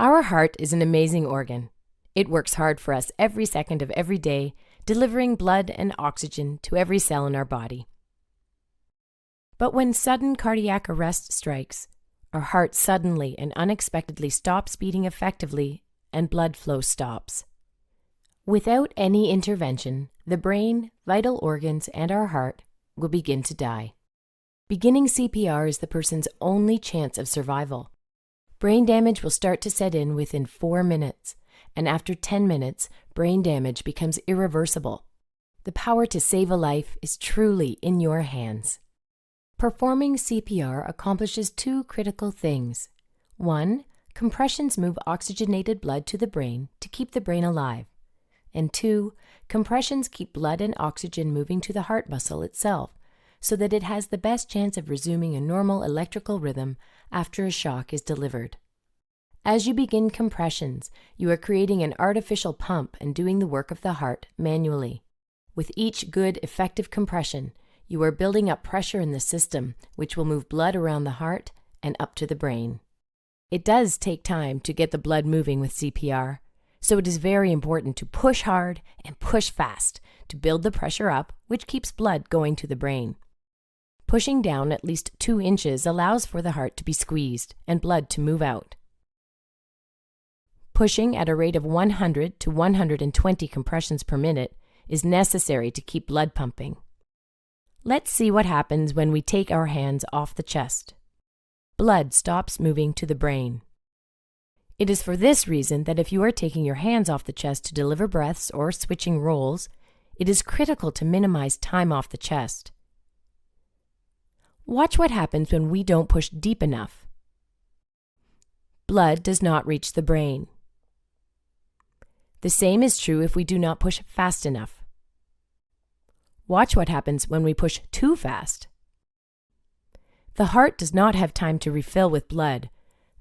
Our heart is an amazing organ. It works hard for us every second of every day, delivering blood and oxygen to every cell in our body. But when sudden cardiac arrest strikes, our heart suddenly and unexpectedly stops beating effectively and blood flow stops. Without any intervention, the brain, vital organs, and our heart will begin to die. Beginning CPR is the person's only chance of survival. Brain damage will start to set in within 4 minutes, and after 10 minutes, brain damage becomes irreversible. The power to save a life is truly in your hands. Performing CPR accomplishes 2 critical things. 1, compressions move oxygenated blood to the brain to keep the brain alive. And 2, compressions keep blood and oxygen moving to the heart muscle itself, so that it has the best chance of resuming a normal electrical rhythm after a shock is delivered. As you begin compressions, you are creating an artificial pump and doing the work of the heart manually. With each good, effective compression, you are building up pressure in the system, which will move blood around the heart and up to the brain. It does take time to get the blood moving with CPR, so it is very important to push hard and push fast to build the pressure up, which keeps blood going to the brain. Pushing down at least 2 inches allows for the heart to be squeezed and blood to move out. Pushing at a rate of 100 to 120 compressions per minute is necessary to keep blood pumping. Let's see what happens when we take our hands off the chest. Blood stops moving to the brain. It is for this reason that if you are taking your hands off the chest to deliver breaths or switching roles, it is critical to minimize time off the chest. Watch what happens when we don't push deep enough. Blood does not reach the brain. The same is true if we do not push fast enough. Watch what happens when we push too fast. The heart does not have time to refill with blood,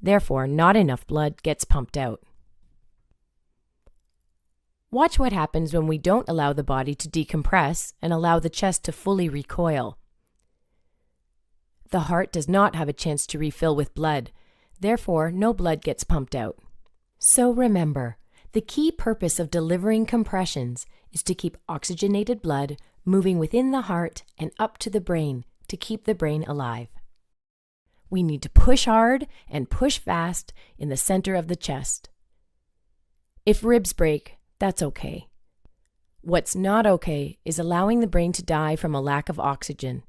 therefore not enough blood gets pumped out. Watch what happens when we don't allow the body to decompress and allow the chest to fully recoil. The heart does not have a chance to refill with blood, therefore no blood gets pumped out. So remember, the key purpose of delivering compressions is to keep oxygenated blood moving within the heart and up to the brain to keep the brain alive. We need to push hard and push fast in the center of the chest. If ribs break, that's okay. What's not okay is allowing the brain to die from a lack of oxygen.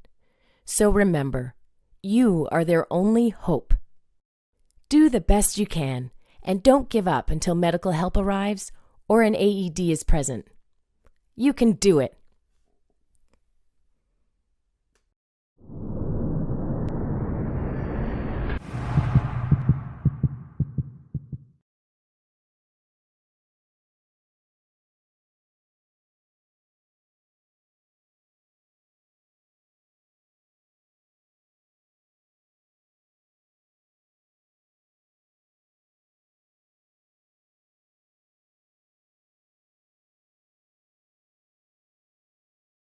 So remember, you are their only hope. Do the best you can, and don't give up until medical help arrives or an AED is present. You can do it.